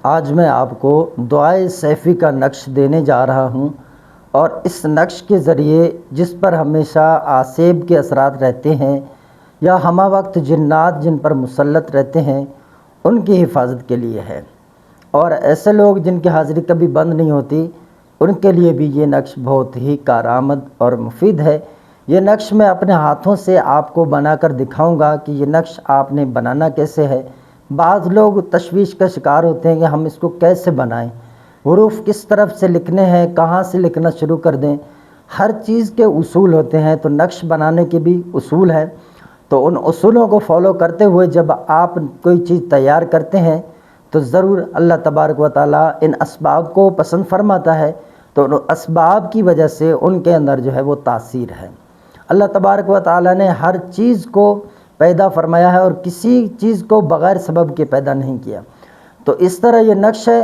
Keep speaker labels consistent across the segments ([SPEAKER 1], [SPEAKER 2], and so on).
[SPEAKER 1] آج میں آپ کو دعائے سیفی کا نقش دینے جا رہا ہوں، اور اس نقش کے ذریعے جس پر ہمیشہ آسیب کے اثرات رہتے ہیں یا ہمہ وقت جنات جن پر مسلط رہتے ہیں ان کی حفاظت کے لیے ہے، اور ایسے لوگ جن کی حاضری کبھی بند نہیں ہوتی ان کے لیے بھی یہ نقش بہت ہی کارآمد اور مفید ہے۔ یہ نقش میں اپنے ہاتھوں سے آپ کو بنا کر دکھاؤں گا کہ یہ نقش آپ نے بنانا کیسے ہے۔ بعض لوگ تشویش کا شکار ہوتے ہیں کہ ہم اس کو کیسے بنائیں، حروف کس طرف سے لکھنے ہیں، کہاں سے لکھنا شروع کر دیں۔ ہر چیز کے اصول ہوتے ہیں، تو نقش بنانے کے بھی اصول ہے، تو ان اصولوں کو فالو کرتے ہوئے جب آپ کوئی چیز تیار کرتے ہیں تو ضرور اللہ تبارک و تعالیٰ ان اسباب کو پسند فرماتا ہے، تو ان اسباب کی وجہ سے ان کے اندر جو ہے وہ تاثیر ہے۔ اللہ تبارک و تعالیٰ نے ہر چیز کو پیدا فرمایا ہے اور کسی چیز کو بغیر سبب کے پیدا نہیں کیا۔ تو اس طرح یہ نقش ہے،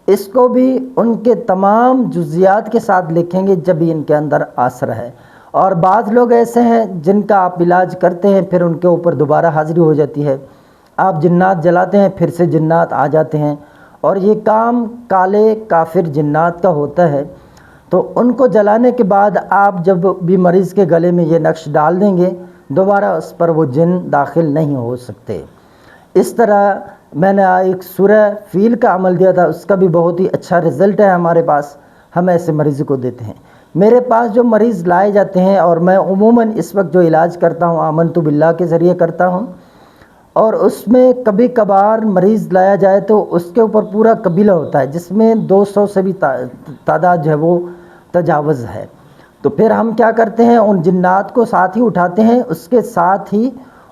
[SPEAKER 1] اس کو بھی ان کے تمام جزیات کے ساتھ لکھیں گے جب ہی ان کے اندر اثر ہے۔ اور بعض لوگ ایسے ہیں جن کا آپ علاج کرتے ہیں پھر ان کے اوپر دوبارہ حاضری ہو جاتی ہے، آپ جنات جلاتے ہیں پھر سے جنات آ جاتے ہیں، اور یہ کام کالے کافر جنات کا ہوتا ہے۔ تو ان کو جلانے کے بعد آپ جب بھی مریض کے گلے میں یہ نقش ڈال دیں گے دوبارہ اس پر وہ جن داخل نہیں ہو سکتے۔ اس طرح میں نے ایک سورہ فیل کا عمل دیا تھا، اس کا بھی بہت ہی اچھا رزلٹ ہے ہمارے پاس، ہم ایسے مریض کو دیتے ہیں۔ میرے پاس جو مریض لائے جاتے ہیں، اور میں عموماً اس وقت جو علاج کرتا ہوں آمنت باللہ کے ذریعے کرتا ہوں، اور اس میں کبھی کبھار مریض لایا جائے تو اس کے اوپر پورا قبیلہ ہوتا ہے جس میں 200 سے بھی تعداد جو ہے وہ تجاوز ہے۔ تو پھر ہم کیا کرتے ہیں، ان جنات کو ساتھ ہی اٹھاتے ہیں، اس کے ساتھ ہی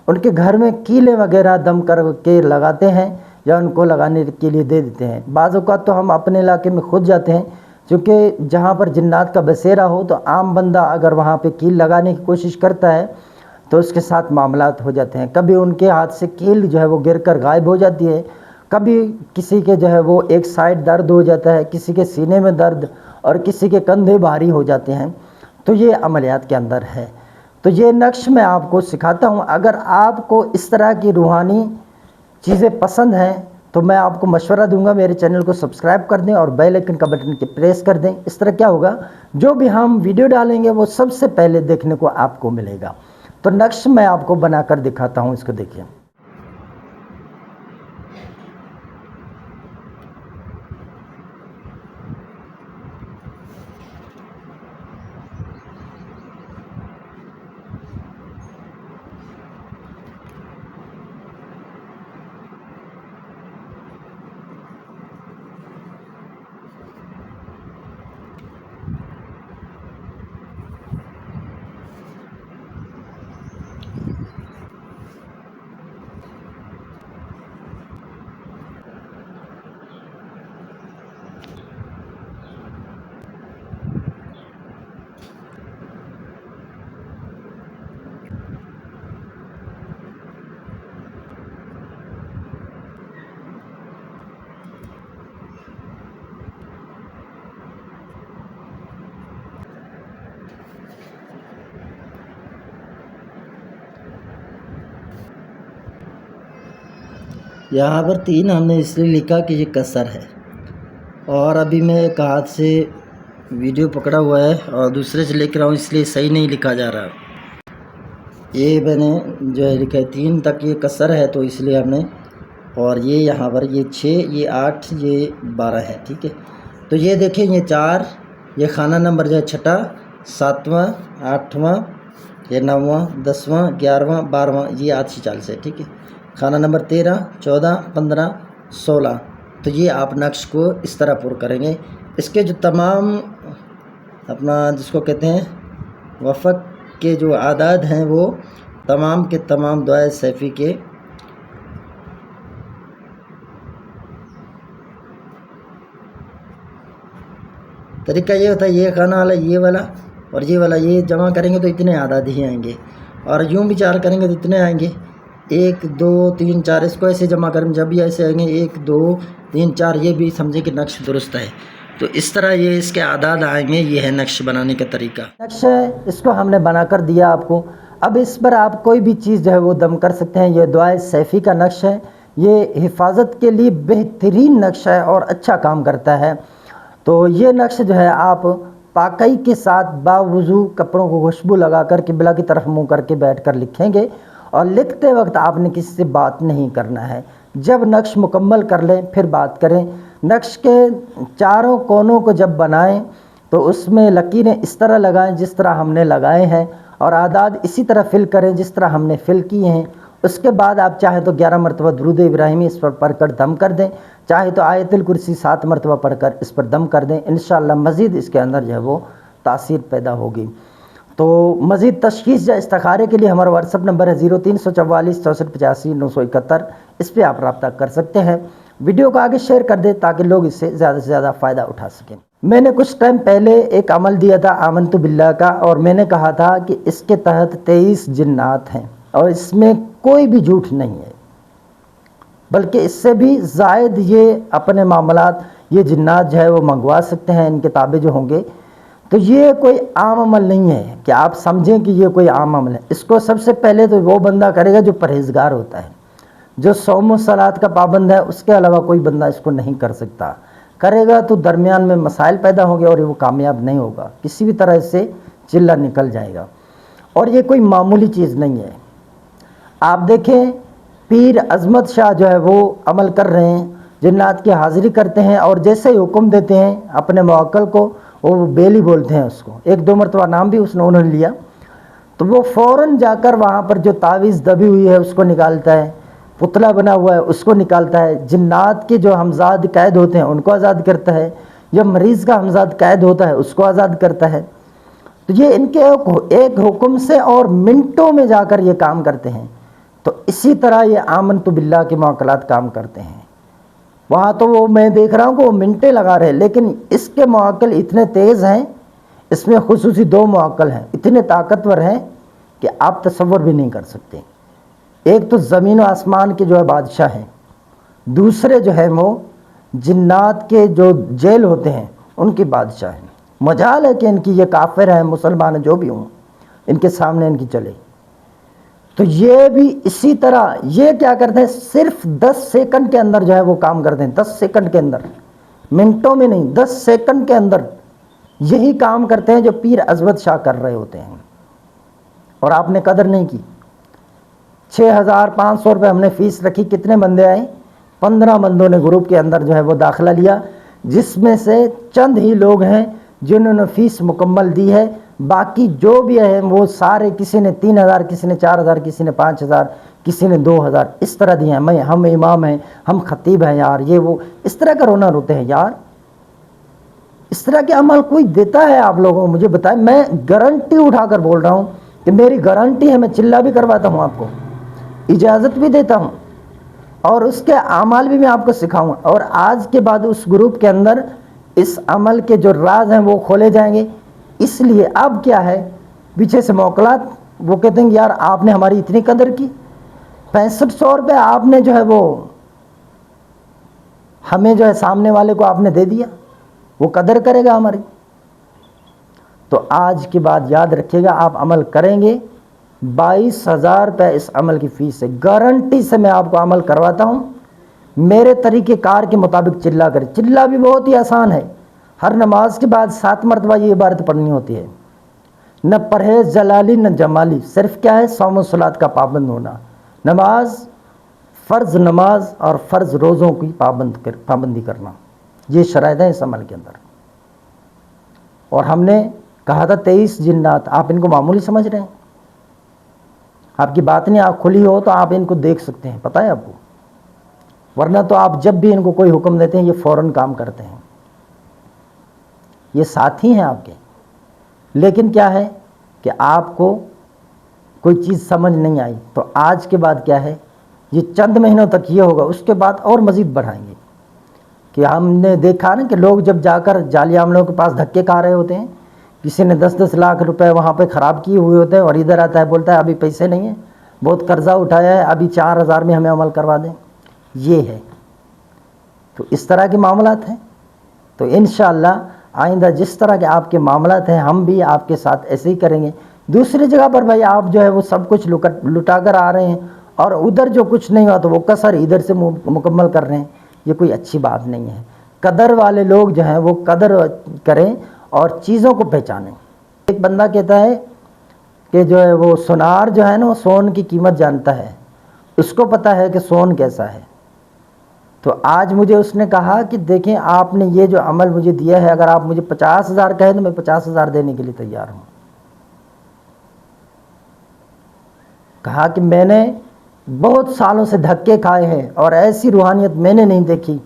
[SPEAKER 1] ان کے گھر میں کیلے وغیرہ دم کر کے لگاتے ہیں یا ان کو لگانے کے لیے دے دیتے ہیں۔ بعض اوقات تو ہم اپنے علاقے میں خود جاتے ہیں، چونکہ جہاں پر جنات کا بسیرا ہو تو عام بندہ اگر وہاں پہ کیل لگانے کی کوشش کرتا ہے تو اس کے ساتھ معاملات ہو جاتے ہیں۔ کبھی ان کے ہاتھ سے کیل جو ہے وہ گر کر غائب ہو جاتی ہے، کبھی کسی کے جو ہے وہ ایک سائڈ درد ہو جاتا ہے، کسی کے سینے میں درد، اور کسی کے کندھے بھاری ہو جاتے ہیں۔ تو یہ عملیات کے اندر ہے۔ تو یہ نقش میں آپ کو سکھاتا ہوں۔ اگر آپ کو اس طرح کی روحانی چیزیں پسند ہیں تو میں آپ کو مشورہ دوں گا میرے چینل کو سبسکرائب کر دیں اور بیل آئکن کا بٹن کے پریس کر دیں۔ اس طرح کیا ہوگا، جو بھی ہم ویڈیو ڈالیں گے وہ سب سے پہلے دیکھنے کو آپ کو ملے گا۔ تو نقش میں آپ کو بنا کر دکھاتا ہوں، اس کو دیکھیں۔ یہاں پر 3 ہم نے اس لیے لکھا کہ یہ کسر ہے، اور ابھی میں ایک ہاتھ سے ویڈیو پکڑا ہوا ہے اور دوسرے سے لکھ رہا ہوں، اس لیے صحیح نہیں لکھا جا رہا۔ یہ میں نے جو ہے لکھا ہے 3 تک یہ کسر ہے، تو اس لیے ہم نے، اور یہ یہاں پر یہ 6، یہ 8، یہ 12 ہے، ٹھیک ہے۔ تو یہ دیکھیں، یہ 4، یہ خانہ نمبر جو ہے 6واں، 7واں، 8واں، یہ 9واں، 10واں، 11واں، 12واں، یہ آتشی چال سے، ٹھیک ہے۔ خانہ نمبر 13، 14، 15، 16۔ تو یہ آپ نقش کو اس طرح پر کریں گے۔ اس کے جو تمام اپنا جس کو کہتے ہیں وفق کے جو اعداد ہیں وہ تمام کے تمام دعائے سیفی کے طریقہ یہ ہوتا ہے، یہ خانہ والا، یہ والا اور یہ والا، یہ جمع کریں گے تو اتنے اعداد ہی آئیں گے، اور یوں بھی 4 کریں گے تو اتنے آئیں گے، 1 2 3 4۔ اس کو ایسے جمع کریں جب بھی ایسے آئیں گے 1 2 3 4، یہ بھی سمجھیں کہ نقش درست ہے۔ تو اس طرح یہ اس کے اعداد آئیں گے۔ یہ ہے نقش بنانے کا طریقہ۔ نقش ہے، اس کو ہم نے بنا کر دیا آپ کو۔ اب اس پر آپ کوئی بھی چیز جو ہے وہ دم کر سکتے ہیں۔ یہ دعائے سیفی کا نقش ہے، یہ حفاظت کے لیے بہترین نقش ہے اور اچھا کام کرتا ہے۔ تو یہ نقش جو ہے آپ پاکی کے ساتھ باوضو کپڑوں کو خوشبو لگا کر قبلہ کی طرف منہ کر کے بیٹھ کر لکھیں گے، اور لکھتے وقت آپ نے کسی سے بات نہیں کرنا ہے۔ جب نقش مکمل کر لیں پھر بات کریں۔ نقش کے چاروں کونوں کو جب بنائیں تو اس میں لکیریں اس طرح لگائیں جس طرح ہم نے لگائے ہیں، اور اعداد اسی طرح فل کریں جس طرح ہم نے فل کیے ہیں۔ اس کے بعد آپ چاہیں تو 11 مرتبہ درود ابراہیمی اس پر پڑھ کر دم کر دیں، چاہے تو آیت الکرسی 7 مرتبہ پڑھ کر اس پر دم کر دیں۔ انشاءاللہ مزید اس کے اندر جو ہے وہ تاثیر پیدا ہوگی۔ تو مزید تشخیص یا استخارے کے لیے ہمارا واٹس ایپ نمبر ہے 0344 6485 971، اس پہ آپ رابطہ کر سکتے ہیں۔ ویڈیو کو آگے شیئر کر دیں تاکہ لوگ اس سے زیادہ سے زیادہ فائدہ اٹھا سکیں۔ میں نے کچھ ٹائم پہلے ایک عمل دیا تھا آمنت باللہ کا، اور میں نے کہا تھا کہ اس کے تحت 23 جنات ہیں اور اس میں کوئی بھی جھوٹ نہیں ہے، بلکہ اس سے بھی زائد یہ اپنے معاملات یہ جنات جو ہے وہ منگوا سکتے ہیں، ان کے تابع جو ہوں گے۔ تو یہ کوئی عام عمل نہیں ہے کہ آپ سمجھیں کہ یہ کوئی عام عمل ہے۔ اس کو سب سے پہلے تو وہ بندہ کرے گا جو پرہیزگار ہوتا ہے، جو صوم و صلات کا پابند ہے، اس کے علاوہ کوئی بندہ اس کو نہیں کر سکتا۔ کرے گا تو درمیان میں مسائل پیدا ہوں گے اور وہ کامیاب نہیں ہوگا، کسی بھی طرح اس سے چلہ نکل جائے گا۔ اور یہ کوئی معمولی چیز نہیں ہے۔ آپ دیکھیں پیر عظمت شاہ جو ہے وہ عمل کر رہے ہیں، جنات کی حاضری کرتے ہیں، اور جیسے ہی حکم دیتے ہیں اپنے موکل کو، وہ بیلی بولتے ہیں اس کو، 1-2 مرتبہ نام بھی انہوں نے لیا، تو وہ فوراً جا کر وہاں پر جو تعویذ دبی ہوئی ہے اس کو نکالتا ہے، پتلا بنا ہوا ہے اس کو نکالتا ہے، جنات کے جو ہمزاد قید ہوتے ہیں ان کو آزاد کرتا ہے، جو مریض کا ہمزاد قید ہوتا ہے اس کو آزاد کرتا ہے۔ تو یہ ان کے ایک حکم سے اور منٹوں میں جا کر یہ کام کرتے ہیں۔ تو اسی طرح یہ آمنت باللہ کے موکلات کام کرتے ہیں۔ وہاں تو وہ میں دیکھ رہا ہوں کہ وہ منٹیں لگا رہے ہیں، لیکن اس کے موکل اتنے تیز ہیں، اس میں خصوصی 2 موکل ہیں، اتنے طاقتور ہیں کہ آپ تصور بھی نہیں کر سکتے۔ ایک تو زمین و آسمان کے جو ہے بادشاہ ہیں، دوسرے جو ہے وہ جنات کے جو جیل ہوتے ہیں ان کے بادشاہ ہیں۔ مجال ہے کہ ان کی یہ کافر ہیں مسلمان جو بھی ہوں، ان کے سامنے ان کی چلے۔ تو یہ بھی اسی طرح یہ کیا کرتے ہیں، صرف 10 سیکنڈ کے اندر جو ہے وہ کام کرتے ہیں، 10 سیکنڈ کے اندر، منٹوں میں نہیں، 10 سیکنڈ کے اندر یہی کام کرتے ہیں جو پیر عظمت شاہ کر رہے ہوتے ہیں۔ اور آپ نے قدر نہیں کی۔ 6500 روپے ہم نے فیس رکھی، کتنے بندے آئے؟ 15 بندوں نے گروپ کے اندر جو ہے وہ داخلہ لیا، جس میں سے چند ہی لوگ ہیں جنہوں نے فیس مکمل دی ہے۔ باقی جو بھی ہیں وہ سارے، کسی نے 3000، کسی نے 4000، کسی نے 5000، کسی نے 2000 اس طرح دیے ہیں۔ ہم امام ہیں، ہم خطیب ہیں یار، یہ وہ اس طرح کا رونا روتے ہیں یار۔ اس طرح کے عمل کوئی دیتا ہے آپ لوگوں کو؟ مجھے بتائیں، میں گارنٹی اٹھا کر بول رہا ہوں کہ میری گارنٹی ہے، میں چلہ بھی کرواتا ہوں، آپ کو اجازت بھی دیتا ہوں، اور اس کے اعمال بھی میں آپ کو سکھاؤں گا۔ اور آج کے بعد اس گروپ کے اندر اس عمل کے جو راز ہیں وہ کھولے جائیں گے۔ اس لیے اب کیا ہے، پیچھے سے موکلات وہ کہتے ہیں کہ یار آپ نے ہماری اتنی قدر کی، 6500 روپے آپ نے جو ہے وہ ہمیں جو ہے سامنے والے کو آپ نے دے دیا، وہ قدر کرے گا ہماری۔ تو آج کے بعد یاد رکھیے گا، آپ عمل کریں گے، 22,000 روپے اس عمل کی فیس ہے، گارنٹی سے میں آپ کو عمل کرواتا ہوں۔ میرے طریقہ کار کے مطابق چلہ کریں۔ چلہ بھی بہت ہی آسان ہے، ہر نماز کے بعد 7 مرتبہ یہ عبارت پڑھنی ہوتی ہے۔ نہ پرہیز جلالی نہ جمالی، صرف کیا ہے، صوم و صلات کا پابند ہونا، نماز، فرض نماز اور فرض روزوں کی پابندی کرنا، یہ شرائط ہیں اس عمل کے اندر۔ اور ہم نے کہا تھا 23 جنات، آپ ان کو معمولی سمجھ رہے ہیں؟ آپ کی بات نہیں آنکھ کھلی ہو تو آپ ان کو دیکھ سکتے ہیں، پتہ ہے آپ کو، ورنہ تو آپ جب بھی ان کو کوئی حکم دیتے ہیں یہ فوراً کام کرتے ہیں، یہ ساتھی ہیں آپ کے۔ لیکن کیا ہے کہ آپ کو کوئی چیز سمجھ نہیں آئی، تو آج کے بعد کیا ہے، یہ چند مہینوں تک یہ ہوگا، اس کے بعد اور مزید بڑھائیں گے۔ کہ ہم نے دیکھا نا کہ لوگ جب جا کر جعلی عملوں کے پاس دھکے کھا رہے ہوتے ہیں، کسی نے 10-10 لاکھ روپے وہاں پہ خراب کیے ہوئے ہوتے ہیں، اور ادھر آتا ہے بولتا ہے ابھی پیسے نہیں ہیں، بہت قرضہ اٹھایا ہے، ابھی 4000 میں ہمیں عمل کروا دیں۔ یہ ہے، تو اس طرح کے معاملات ہیں۔ تو انشاءاللہ آئندہ جس طرح کے آپ کے معاملات ہیں ہم بھی آپ کے ساتھ ایسے ہی کریں گے۔ دوسری جگہ پر بھائی آپ جو ہے وہ سب کچھ لٹا کر آ رہے ہیں اور ادھر جو کچھ نہیں ہوا تو وہ کسر ادھر سے مکمل کر رہے ہیں، یہ کوئی اچھی بات نہیں ہے۔ قدر والے لوگ جو ہیں وہ قدر کریں اور چیزوں کو پہچانیں۔ ایک بندہ کہتا ہے کہ جو ہے وہ سونار جو ہے نا وہ سون کی قیمت جانتا ہے، اس کو پتہ ہے کہ سون کیسا ہے۔ تو آج مجھے اس نے کہا کہ دیکھیں آپ نے یہ جو عمل مجھے دیا ہے، اگر آپ مجھے 50,000 کہیں تو میں 50,000 دینے کے لیے تیار ہوں۔ کہا کہ میں نے بہت سالوں سے دھکے کھائے ہیں اور ایسی روحانیت میں نے نہیں دیکھی،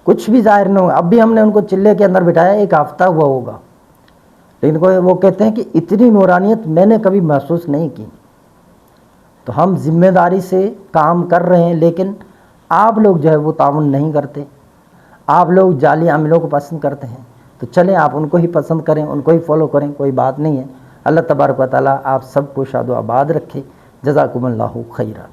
[SPEAKER 1] کچھ بھی ظاہر نہ ہو۔ اب بھی ہم نے ان کو چلے کے اندر بٹھایا، ایک ہفتہ ہوا ہوگا، لیکن وہ کہتے ہیں کہ اتنی نورانیت میں نے کبھی محسوس نہیں کی۔ تو ہم ذمہ داری سے کام کر رہے ہیں، لیکن آپ لوگ جو ہے وہ تعاون نہیں کرتے، آپ لوگ جعلی عاملوں کو پسند کرتے ہیں۔ تو چلیں آپ ان کو ہی پسند کریں، ان کو ہی فالو کریں، کوئی بات نہیں ہے۔ اللہ تبارک و تعالیٰ آپ سب کو شاد و آباد رکھے۔ جزاکم اللہ خیرا۔